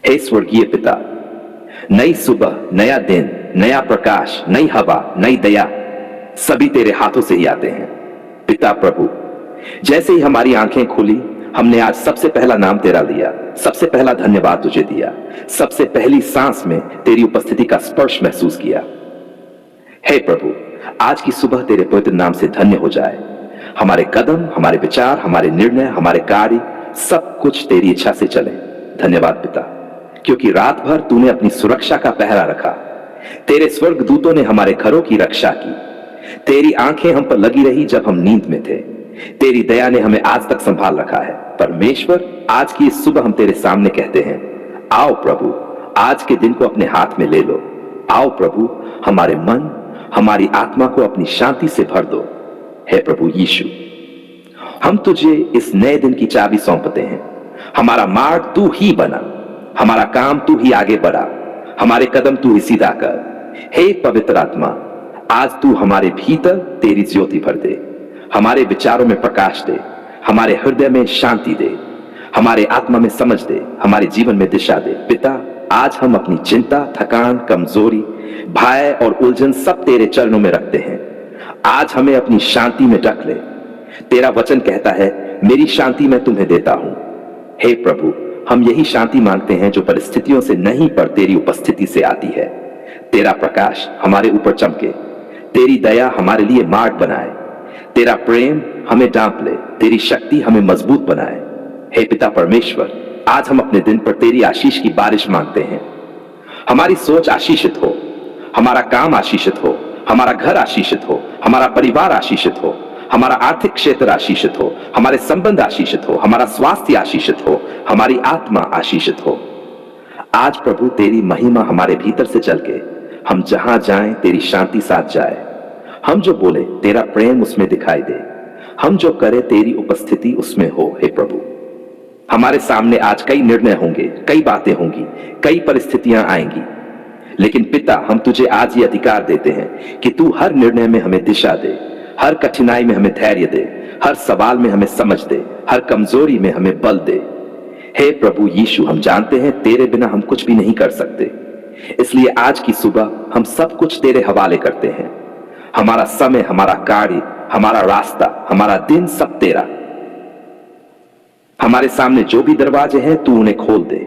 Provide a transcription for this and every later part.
हे स्वर्गीय पिता, नई सुबह, नया दिन, नया प्रकाश, नई हवा, नई दया सभी तेरे हाथों से ही आते हैं। पिता प्रभु, जैसे ही हमारी आंखें खुली, हमने आज सबसे पहला नाम तेरा लिया, सबसे पहला धन्यवाद तुझे दिया, सबसे पहली सांस में तेरी उपस्थिति का स्पर्श महसूस किया। हे प्रभु, आज की सुबह तेरे पवित्र नाम से धन्य हो जाए। हमारे कदम, हमारे विचार, हमारे निर्णय, हमारे कार्य, सब कुछ तेरी इच्छा से चले। धन्यवाद पिता, क्योंकि रात भर तूने अपनी सुरक्षा का पहरा रखा। तेरे स्वर्गदूतों ने हमारे घरों की रक्षा की। तेरी आंखें हम पर लगी रही जब हम नींद में थे। तेरी दया ने हमें आज तक संभाल रखा है। परमेश्वर, आज की इस सुबह हम तेरे सामने कहते हैं, आओ प्रभु, आज के दिन को अपने हाथ में ले लो। आओ प्रभु, हमारे मन, हमारी आत्मा को अपनी शांति से भर दो। हे प्रभु यीशु, हम तुझे इस नए दिन की चाबी सौंपते हैं। हमारा मार्ग तू ही बना, हमारा काम तू ही आगे बढ़ा, हमारे कदम तू ही सीधा कर। हे पवित्र आत्मा, आज तू हमारे भीतर तेरी ज्योति भर दे, हमारे विचारों में प्रकाश दे, हमारे हृदय में शांति दे, हमारे आत्मा में समझ दे, हमारे जीवन में दिशा दे। पिता, आज हम अपनी चिंता, थकान, कमजोरी, भय और उलझन सब तेरे चरणों में रखते हैं। आज हमें अपनी शांति में ढक ले। तेरा वचन कहता है, मेरी शांति मैं तुम्हें देता हूं। हे प्रभु, हम यही शांति मांगते हैं जो परिस्थितियों से नहीं पर तेरी उपस्थिति से आती है। तेरा प्रकाश हमारे ऊपर चमके, तेरी दया हमारे लिए मार्ग बनाए, तेरा प्रेम हमें ढांप ले, तेरी शक्ति हमें मजबूत बनाए। हे पिता परमेश्वर, आज हम अपने दिन पर तेरी आशीष की बारिश मांगते हैं। हमारी सोच आशीषित हो, हमारा काम आशीषित हो, हमारा घर आशीषित हो, हमारा परिवार आशीषित हो, हमारा आर्थिक क्षेत्र आशीषित हो, हमारे संबंध आशीषित हो, हमारा स्वास्थ्य आशीषित हो, हमारी आत्मा आशीषित हो। आज प्रभु, तेरी महिमा हमारे भीतर से चल के हम जहां जाएं तेरी शांति साथ जाए। हम जो बोले तेरा प्रेम उसमें दिखाई दे, हम जो करें तेरी उपस्थिति उसमें हो। हे प्रभु, हमारे सामने आज कई निर्णय होंगे, कई बातें होंगी, कई परिस्थितियां आएंगी, लेकिन पिता, हम तुझे आज ये अधिकार देते हैं कि तू हर निर्णय में हमें दिशा दे, हर कठिनाई में हमें धैर्य दे, हर सवाल में हमें समझ दे, हर कमजोरी में हमें बल दे। हे प्रभु यीशु, हम जानते हैं तेरे बिना हम कुछ भी नहीं कर सकते, इसलिए आज की सुबह हम सब कुछ तेरे हवाले करते हैं। हमारा समय, हमारा कार्य, हमारा रास्ता, हमारा दिन सब तेरा। हमारे सामने जो भी दरवाजे हैं तू उन्हें खोल दे,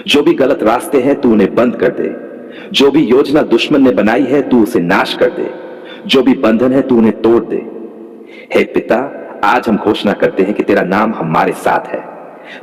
जो भी गलत रास्ते हैं तू उन्हें बंद कर दे, जो भी योजना दुश्मन ने बनाई है तू उसे नाश कर दे, जो भी बंधन है तू उन्हें तोड़ दे। हे पिता, आज हम घोषणा करते हैं कि तेरा नाम हमारे साथ है,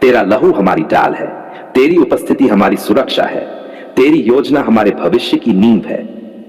तेरा लहू हमारी ढाल है, तेरी उपस्थिति हमारी सुरक्षा है, तेरी योजना हमारे भविष्य की नींव है।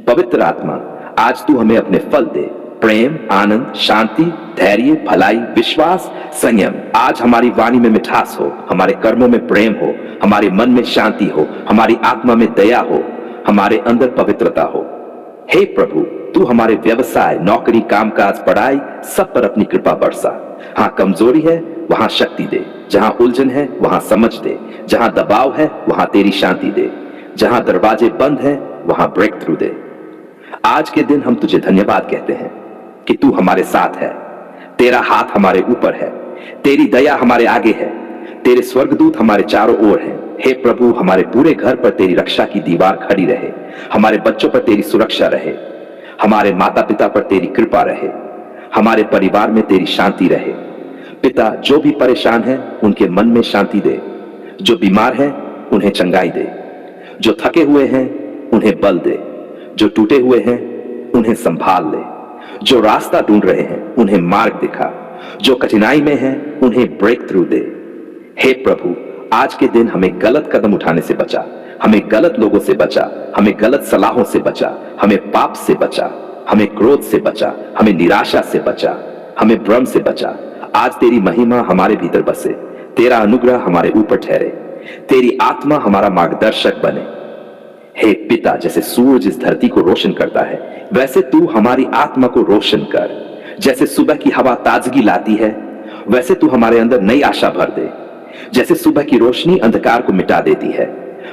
पवित्र आत्मा, आज तू हमें अपने फल दे, प्रेम, आनंद, शांति, धैर्य, भलाई, विश्वास, संयम। आज हमारी वाणी में मिठास हो, हमारे कर्मों में प्रेम हो, हमारे मन में शांति हो, हमारी आत्मा में दया हो, हमारे अंदर पवित्रता हो। हे प्रभु, तू हमारे व्यवसाय, नौकरी, कामकाज, पढ़ाई सब पर अपनी कृपा बरसा। हाँ, कमजोरी है वहां शक्ति दे, जहां उलझन है वहां समझ दे, जहां दबाव है वहां तेरी शांति दे, जहां दरवाजे बंद हैं वहां ब्रेक थ्रू दे। आज के दिन हम तुझे धन्यवाद कहते हैं कि तू हमारे साथ है, तेरा हाथ हमारे ऊपर है, तेरी दया हमारे आगे है, तेरे स्वर्गदूत हमारे चारों ओर हैं। हे प्रभु, हमारे पूरे घर पर तेरी रक्षा की दीवार खड़ी रहे, हमारे बच्चों पर तेरी सुरक्षा रहे, हमारे माता पिता पर तेरी कृपा रहे, हमारे परिवार में तेरी शांति रहे। पिता, जो भी परेशान है उनके मन में शांति दे, जो बीमार है उन्हें चंगाई दे, जो थके हुए हैं उन्हें बल दे, जो टूटे हुए हैं उन्हें संभाल ले, जो रास्ता ढूंढ रहे हैं उन्हें मार्ग दिखा, जो कठिनाई में हैं उन्हें ब्रेक थ्रू दे। हे प्रभु, आज के दिन हमें गलत कदम उठाने से बचा, हमें गलत लोगों से बचा, हमें गलत सलाहों से बचा, हमें पाप से बचा, हमें क्रोध से बचा, हमें निराशा से बचा, हमें भ्रम से बचा। आज तेरी महिमा हमारे भीतर बसे, तेरा अनुग्रह हमारे ऊपर ठहरे, तेरी आत्मा हमारा मार्गदर्शक बने। हे पिता, जैसे सूरज इस धरती को रोशन करता है, वैसे तू हमारी आत्मा को रोशन कर। जैसे सुबह की हवा ताजगी लाती है, वैसे तू हमारे अंदर नई आशा भर दे। जैसे सुबह की रोशनी अंधकार को मिटा देती है,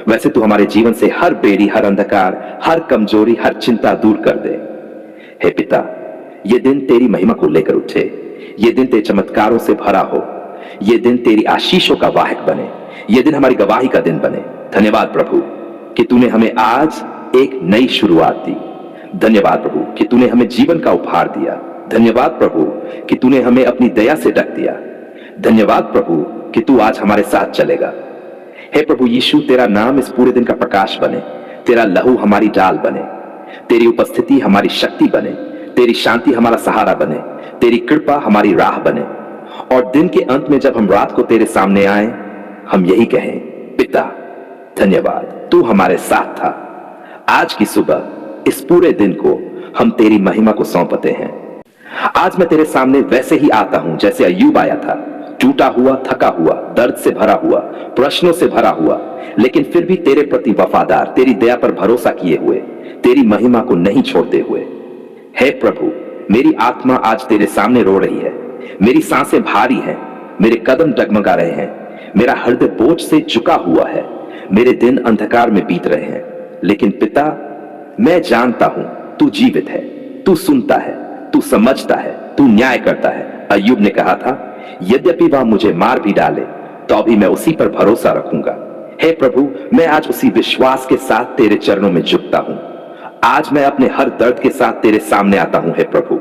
वैसे तू हमारे जीवन से हर बेड़ी, हर अंधकार, हर कमजोरी, हर चिंता दूर कर दे। हे पिता, ये दिन तेरी महिमा को लेकर उठे, ये दिन तेरे चमत्कारों से भरा हो, ये दिन तेरी आशीषों का वाहक बने, ये दिन हमारी गवाही का दिन बने। धन्यवाद प्रभु कि तूने हमें आज एक नई शुरुआत दी। धन्यवाद प्रभु कि तूने हमें जीवन का उपहार दिया। धन्यवाद प्रभु कि तूने हमें अपनी दया से ढक दिया। धन्यवाद प्रभु कि तू आज हमारे साथ चलेगा। हे प्रभु यीशु, तेरा नाम इस पूरे दिन का प्रकाश बने, तेरा लहू हमारी डाल बने, तेरी उपस्थिति हमारी शक्ति बने, तेरी शांति हमारा सहारा बने, तेरी कृपा हमारी राह बने। और दिन के अंत में जब हम रात को तेरे सामने आए, हम यही कहें, पिता धन्यवाद, तू हमारे साथ था। आज की सुबह इस पूरे दिन को हम तेरी महिमा को सौंपते हैं। आज मैं तेरे सामने वैसे ही आता हूं जैसे अय्यूब आया था, टूटा हुआ, थका हुआ, दर्द से भरा हुआ, प्रश्नों से भरा हुआ, लेकिन फिर भी तेरे प्रति वफादार, तेरी दया पर भरोसा किए हुए, तेरी महिमा को नहीं छोड़ते हुए। हे प्रभु, मेरी आत्मा आज तेरे सामने रो रही है, मेरी सांसें भारी हैं, मेरे कदम डगमगा रहे हैं, मेरा हृदय बोझ से झुका हुआ है, मेरे दिन अंधकार में बीत रहे हैं। लेकिन पिता, मैं जानता हूं तू जीवित है, तू सुनता है, तू समझता है, तू न्याय करता है। अय्यूब ने कहा था, यद्यपि वह मुझे मार भी डाले तो अभी मैं उसी पर भरोसा रखूंगा। हे प्रभु, मैं आज उसी विश्वास के साथ तेरे चरणों में झुकता हूं। आज मैं अपने हर दर्द के साथ तेरे सामने आता हूं। हे प्रभु,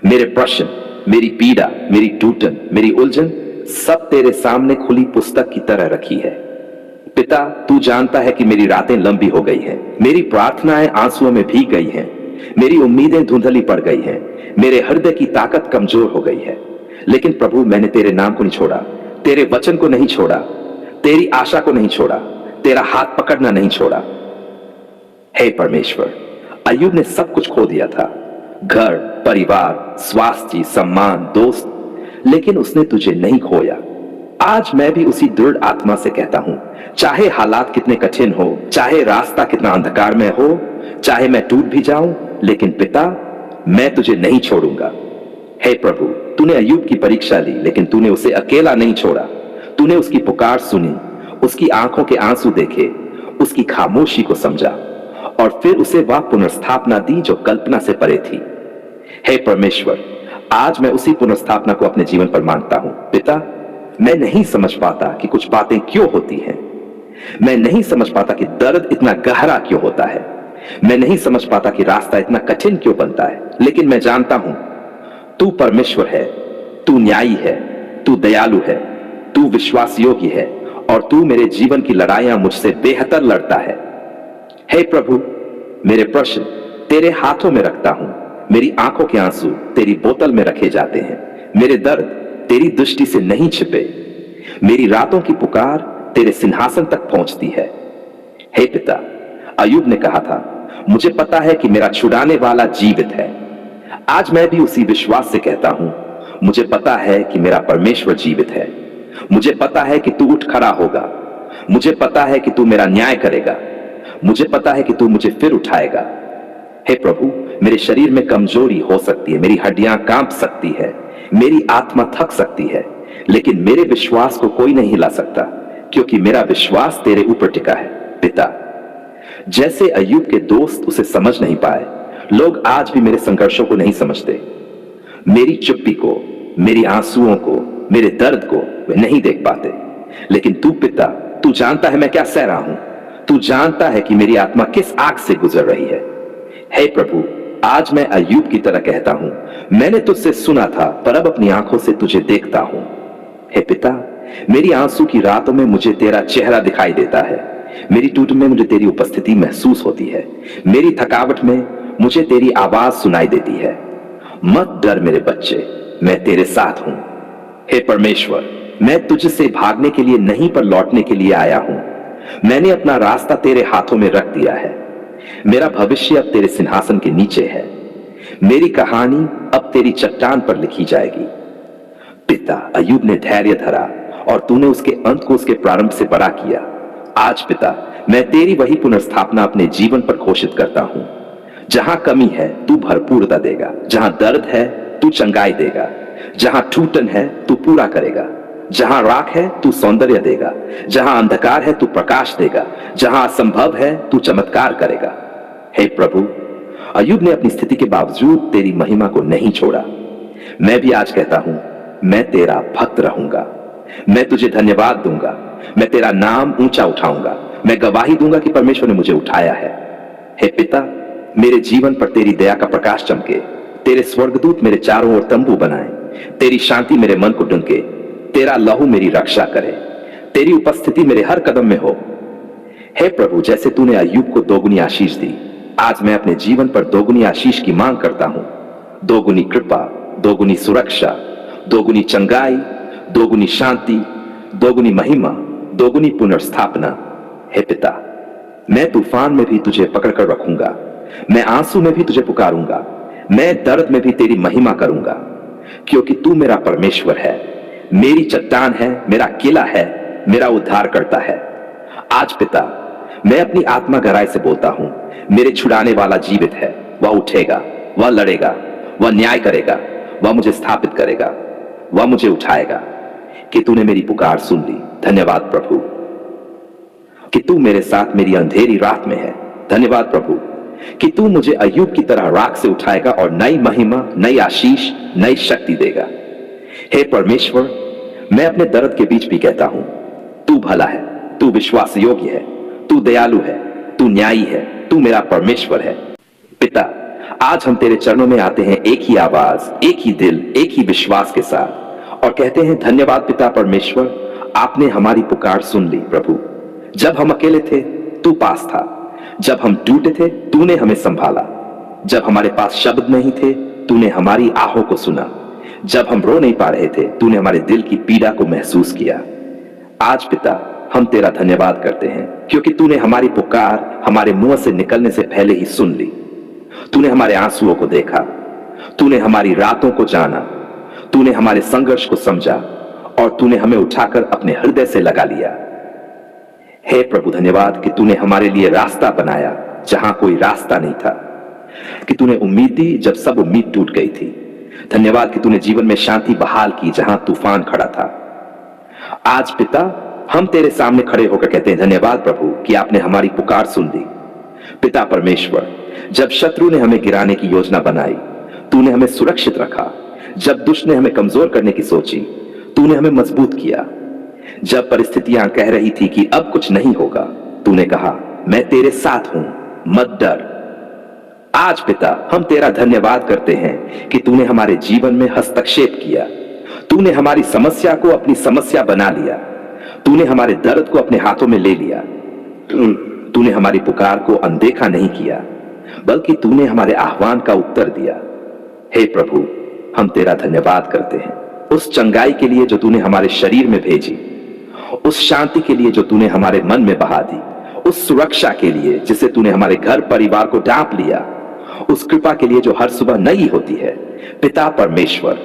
मेरे प्रश्न, मेरी पीड़ा, मेरी टूटन, मेरी उलझन सब तेरे सामने खुली पुस्तक की तरह रखी है। पिता, तू जानता है कि मेरी रातें लंबी हो गई हैं, मेरी प्रार्थनाएं आंसुओं में भीग गई हैं, मेरी उम्मीदें धुंधली पड़ गई हैं, मेरे हृदय की ताकत कमजोर हो गई है। लेकिन प्रभु, मैंने तेरे नाम को नहीं छोड़ा, तेरे वचन को नहीं छोड़ा, तेरी आशा को नहीं छोड़ा, तेरा हाथ पकड़ना नहीं छोड़ा। हे परमेश्वर, अय्यूब ने सब कुछ खो दिया था, घर, परिवार, स्वास्थ्य, सम्मान, दोस्त, लेकिन उसने तुझे नहीं खोया। आज मैं भी उसी दृढ़ आत्मा से कहता हूं, चाहे हालात कितने कठिन हो, चाहे रास्ता कितना अंधकार में हो, चाहे मैं टूट भी जाऊं, लेकिन पिता, मैं तुझे नहीं छोड़ूंगा। हे प्रभु, तूने अय्यूब की परीक्षा ली, लेकिन तूने उसे अकेला नहीं छोड़ा। तूने उसकी पुकार सुनी, उसकी आंखों के आंसू देखे, उसकी खामोशी को समझा और फिर उसे वह पुनर्स्थापना दी जो कल्पना से परे थी। हे परमेश्वर, आज मैं उसी पुनर्स्थापना को अपने जीवन पर मांगता हूं। पिता, मैं नहीं समझ पाता कि कुछ बातें क्यों होती हैं, मैं नहीं समझ पाता कि दर्द इतना गहरा क्यों होता है, मैं नहीं समझ पाता कि रास्ता इतना कठिन क्यों बनता है, लेकिन मैं जानता हूं तू परमेश्वर है, तू न्यायी है, तू दयालु है, तू विश्वास योग्य है और तू मेरे जीवन की लड़ाइयां मुझसे बेहतर लड़ता है। हे प्रभु, मेरे प्रश्न तेरे हाथों में रखता हूं, मेरी आंखों के आंसू तेरी बोतल में रखे जाते हैं, मेरे दर्द तेरी दृष्टि से नहीं छिपे, मेरी रातों की पुकार तेरे सिंहासन तक पहुंचती है। हे पिता, अय्यूब ने कहा था, मुझे पता है कि मेरा छुड़ाने वाला जीवित है। आज मैं भी उसी विश्वास से कहता हूं, मुझे पता है कि मेरा परमेश्वर जीवित है, मुझे पता है कि तू उठ खड़ा होगा, मुझे पता है कि तू मेरा न्याय करेगा, मुझे पता है कि तू मुझे फिर उठाएगा। हे प्रभु, मेरे शरीर में कमजोरी हो सकती है, मेरी हड्डियां कांप सकती है, मेरी आत्मा थक सकती है, लेकिन मेरे विश्वास को कोई नहीं हिला सकता, क्योंकि मेरा विश्वास तेरे ऊपर टिका है। पिता, जैसे अय्यूब के दोस्त उसे समझ नहीं पाए, लोग आज भी मेरे संघर्षों को नहीं समझते, मेरी चुप्पी को, मेरी आंसुओं को, मेरे दर्द को वे नहीं देख पाते। लेकिन तू पिता, तू जानता है मैं क्या सह रहा हूं, तू जानता है कि मेरी आत्मा किस आग से गुजर रही है। हे प्रभु, आज मैं अय्यूब की तरह कहता हूं, मैंने तुझसे सुना था पर अब अपनी आंखों से तुझे देखता हूं। हे पिता, मेरी आंसू की रातों में मुझे तेरा चेहरा दिखाई देता है, मेरी टूट में मुझे तेरी उपस्थिति महसूस होती है, मेरी थकावट में मुझे तेरी आवाज सुनाई देती है। मत डर मेरे बच्चे, मैं तेरे साथ हूं। हे परमेश्वर, मैं तुझसे भागने के लिए नहीं पर लौटने के लिए आया हूं। मैंने अपना रास्ता तेरे हाथों में रख दिया है, मेरा भविष्य अब तेरे सिंहासन के नीचे है, मेरी कहानी अब तेरी चट्टान पर लिखी जाएगी। पिता, अय्यूब ने धैर्य धरा और तूने उसके अंत को उसके प्रारंभ से बड़ा किया। आज पिता, मैं तेरी वही पुनर्स्थापना अपने जीवन पर घोषित करता हूं। जहां कमी है तू भरपूरता देगा, जहां दर्द है तू चंगाई देगा, जहां टूटन है तू पूरा करेगा, जहां राख है तू सौंदर्य देगा, जहां अंधकार है तू प्रकाश देगा, जहां असंभव है तू चमत्कार करेगा। हे प्रभु, अय्यूब ने अपनी स्थिति के बावजूद तेरी महिमा को नहीं छोड़ा। मैं भी आज कहता हूं, मैं तेरा भक्त रहूंगा, मैं तुझे धन्यवाद दूंगा, मैं तेरा नाम ऊंचा उठाऊंगा, मैं गवाही दूंगा कि परमेश्वर ने मुझे उठाया है। हे पिता, मेरे जीवन पर तेरी दया का प्रकाश चमके, तेरे स्वर्गदूत मेरे चारों ओर तंबू बनाए, तेरी शांति मेरे मन को ढूंढे, तेरा लहू मेरी रक्षा करे, तेरी उपस्थिति मेरे हर कदम में हो। हे प्रभु, जैसे तूने अय्यूब को दोगुनी आशीष दी, आज मैं अपने जीवन पर दोगुनी आशीष की मांग करता हूं। दोगुनी कृपा, दोगुनी सुरक्षा, दोगुनी चंगाई, दोगुनी शांति, दोगुनी महिमा, दोगुनी पुनर्स्थापना। हे पिता, मैं तूफान में भी तुझे पकड़कर रखूंगा, मैं आंसू में भी तुझे पुकारूंगा, मैं दर्द में भी तेरी महिमा करूंगा, क्योंकि तू मेरा परमेश्वर है, मेरी चट्टान है, मेरा किला है, मेरा उद्धार करता है। आज पिता, मैं अपनी आत्मा गहराई से बोलता हूं, मेरे छुड़ाने वाला जीवित है, वह उठेगा, वह लड़ेगा, वह न्याय करेगा, वह मुझे स्थापित करेगा, वह मुझे उठाएगा। कि तूने मेरी पुकार सुन ली, धन्यवाद प्रभु। कि तू मेरे साथ मेरी अंधेरी रात में है, धन्यवाद प्रभु। कि तू मुझे अय्यूब की तरह राख से उठाएगा और नई महिमा, नई आशीष, नई शक्ति देगा। हे परमेश्वर, मैं अपने दर्द के बीच भी कहता हूं, तू भला है, तू विश्वास योग्य है, तू दयालु है, तू न्यायी है, तू मेरा परमेश्वर है। पिता, आज हम तेरे चरणों में आते हैं एक ही आवाज, एक ही दिल, एक ही विश्वास के साथ, और कहते हैं धन्यवाद पिता परमेश्वर, आपने हमारी पुकार सुन ली प्रभु। जब हम अकेले थे तू पास था, जब हम टूटे थे तूने हमें संभाला, जब हमारे पास शब्द नहीं थे तूने हमारी आहों को सुना, जब हम रो नहीं पा रहे थे तूने हमारे दिल की पीड़ा को महसूस किया। आज पिता, हम तेरा धन्यवाद करते हैं, क्योंकि तूने हमारी पुकार हमारे मुंह से निकलने से पहले ही सुन ली। तूने हमारे आंसुओं को देखा, तूने हमारी रातों को जाना, तूने हमारे संघर्ष को समझा, और तूने हमें उठाकर अपने हृदय से लगा लिया। हे प्रभु, धन्यवाद कि तूने हमारे लिए रास्ता बनाया जहां कोई रास्ता नहीं था, कि तूने उम्मीद दी जब सब उम्मीद टूट गई थी। धन्यवाद कि तूने जीवन में शांति बहाल की जहां तूफान खड़ा था। आज पिता, हम तेरे सामने खड़े होकर कहते हैं धन्यवाद प्रभु कि आपने हमारी पुकार सुन ली। पिता परमेश्वर, जब शत्रु ने हमें गिराने की योजना बनाई, तूने हमें सुरक्षित रखा। जब दुष्ट ने हमें कमजोर करने की सोची, तूने हमें मजबूत किया। जब परिस्थितियां कह रही थी कि अब कुछ नहीं होगा, तूने कहा मैं तेरे साथ हूं, मत डर। आज पिता, हम तेरा धन्यवाद करते हैं कि तूने हमारे जीवन में हस्तक्षेप किया, तूने हमारी समस्या को अपनी समस्या बना लिया, तूने हमारे दर्द को अपने हाथों में ले लिया। तूने हमारी पुकार को अनदेखा नहीं किया, बल्कि तूने हमारे आह्वान का उत्तर दिया। हे प्रभु, हम तेरा धन्यवाद करते हैं उस चंगाई के लिए जो तूने हमारे शरीर में भेजी, उस शांति के लिए जो तूने हमारे मन में बहा दी, उस सुरक्षा के लिए जिसे तूने हमारे घर परिवार को ढांप लिया, उस कृपा के लिए जो हर सुबह नई होती है। पिता परमेश्वर,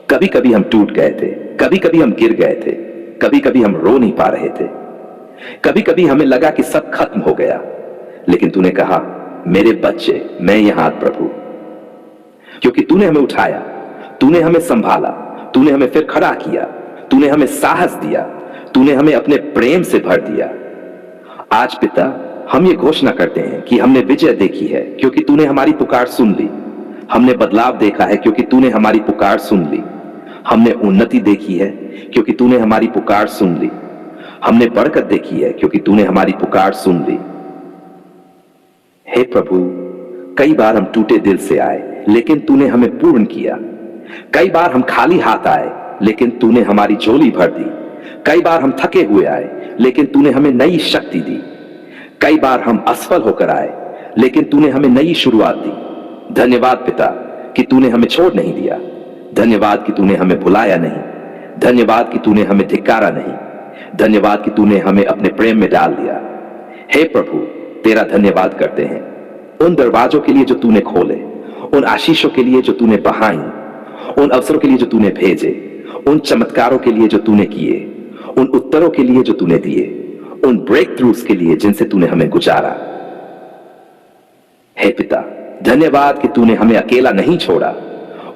कभी कभी हम टूट गए थे, कभी कभी हम गिर गए थे, कभी कभी हम रो नहीं पा रहे थे, कभी कभी हमें लगा कि सब खत्म हो गया, लेकिन तूने कहा मेरे बच्चे, मैं यहां प्रभु, क्योंकि तूने हमें उठाया, तूने हमें संभाला, तूने हमें फिर खड़ा किया, तूने हमें साहस दिया, तूने हमें अपने प्रेम से भर दिया। आज पिता, हम ये घोषणा करते हैं कि हमने विजय देखी है क्योंकि तूने हमारी पुकार सुन ली। हमने बदलाव देखा है क्योंकि तूने हमारी पुकार सुन ली। हमने उन्नति देखी है क्योंकि तूने हमारी पुकार सुन ली। हमने बरकत देखी है क्योंकि तूने हमारी पुकार सुन ली। हे प्रभु, कई बार हम टूटे दिल से आए, लेकिन तूने हमें पूर्ण किया। कई बार हम खाली हाथ आए, लेकिन तूने हमारी झोली भर दी। कई बार हम थके हुए आए, लेकिन तूने हमें नई शक्ति दी। कई बार हम असफल होकर आए, लेकिन तूने हमें नई शुरुआत दी। धन्यवाद पिता कि तूने हमें छोड़ नहीं दिया। धन्यवाद कि तूने हमें भुलाया नहीं। धन्यवाद कि तूने हमें धिक्कारा नहीं। धन्यवाद कि तूने हमें अपने प्रेम में डाल दिया। हे प्रभु, तेरा धन्यवाद करते हैं उन दरवाजों के लिए जो तूने खोले, उन आशीषों के लिए जो तूने बहाई, उन अवसरों के लिए जो तूने भेजे, उन चमत्कारों के लिए जो तूने किए, उन उत्तरों के लिए जो तूने दिए, उन ब्रेक थ्रूज के लिए जिनसे तूने हमें गुजारा। हे पिता, धन्यवाद कि तूने हमें अकेला नहीं छोड़ा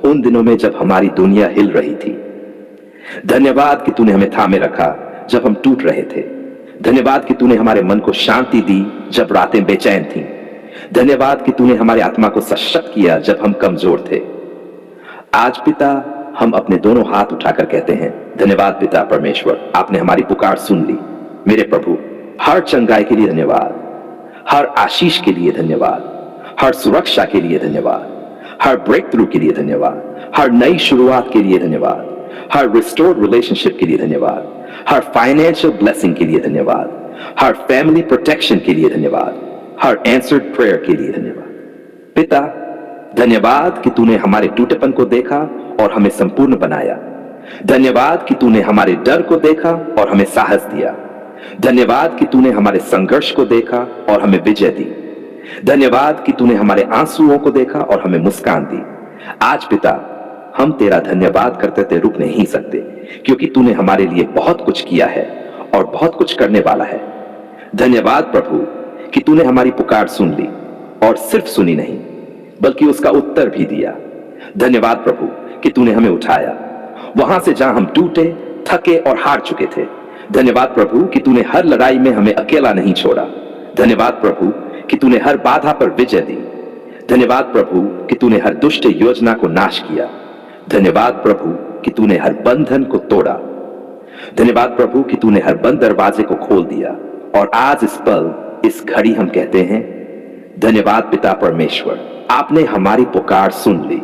उन दिनों में जब हमारी दुनिया हिल रही थी। धन्यवाद कि तूने हमें थामे रखा जब हम टूट रहे थे। धन्यवाद कि तूने हमारे मन को शांति दी जब रातें बेचैन थीं। धन्यवाद कि तूने हमारी आत्मा को सशक्त किया जब हम कमजोर थे। आज पिता, हम अपने दोनों हाथ उठाकर कहते हैं धन्यवाद पिता परमेश्वर, आपने हमारी पुकार सुन ली। मेरे प्रभु, हर चंगाई के लिए धन्यवाद, हर आशीष के लिए धन्यवाद, हर सुरक्षा के लिए धन्यवाद, हर ब्रेक थ्रू के लिए धन्यवाद, हर नई शुरुआत के लिए धन्यवाद, हर रिस्टोर्ड रिलेशनशिप के लिए धन्यवाद, हर फाइनेंशियल ब्लेसिंग के लिए धन्यवाद, हर फैमिली प्रोटेक्शन के लिए धन्यवाद, हर आंसर्ड प्रेयर के लिए धन्यवाद। पिता, धन्यवाद कि तूने हमारे टूटेपन को देखा और हमें संपूर्ण बनाया। धन्यवाद कि तूने हमारे डर को देखा और हमें साहस दिया। धन्यवाद कि तूने हमारे संघर्ष को देखा और हमें विजय दी। धन्यवाद कि तूने हमारे आंसुओं को देखा और हमें मुस्कान दी। आज पिता, हम तेरा धन्यवाद करते हुए रुक नहीं सकते, क्योंकि तूने हमारे लिए बहुत कुछ किया है और बहुत कुछ करने वाला है। धन्यवाद प्रभु कि तूने हमारी पुकार सुन ली, और सिर्फ सुनी नहीं बल्कि उसका उत्तर भी दिया। धन्यवाद प्रभु कि तूने हमें उठाया वहां से जहां हम टूटे, थके और हार चुके थे। धन्यवाद प्रभु कि तूने हर लड़ाई में हमें अकेला नहीं छोड़ा। धन्यवाद प्रभु कि तूने हर बाधा पर विजय दी। धन्यवाद प्रभु कि तूने हर दुष्ट योजना को नाश किया। धन्यवाद प्रभु कि तूने हर बंधन को तोड़ा। धन्यवाद प्रभु कि तूने हर बंद दरवाजे को खोल दिया। और आज इस पल, इस घड़ी हम कहते हैं, धन्यवाद पिता परमेश्वर, आपने हमारी पुकार सुन ली।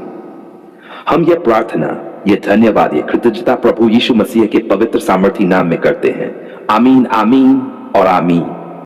हम ये प्रार्थना, ये धन्यवाद, ये कृतज्ञता प्रभु यीशु मसीह के पवित्र सामर्थी नाम में करते हैं। आमीन, आमीन और आमीन।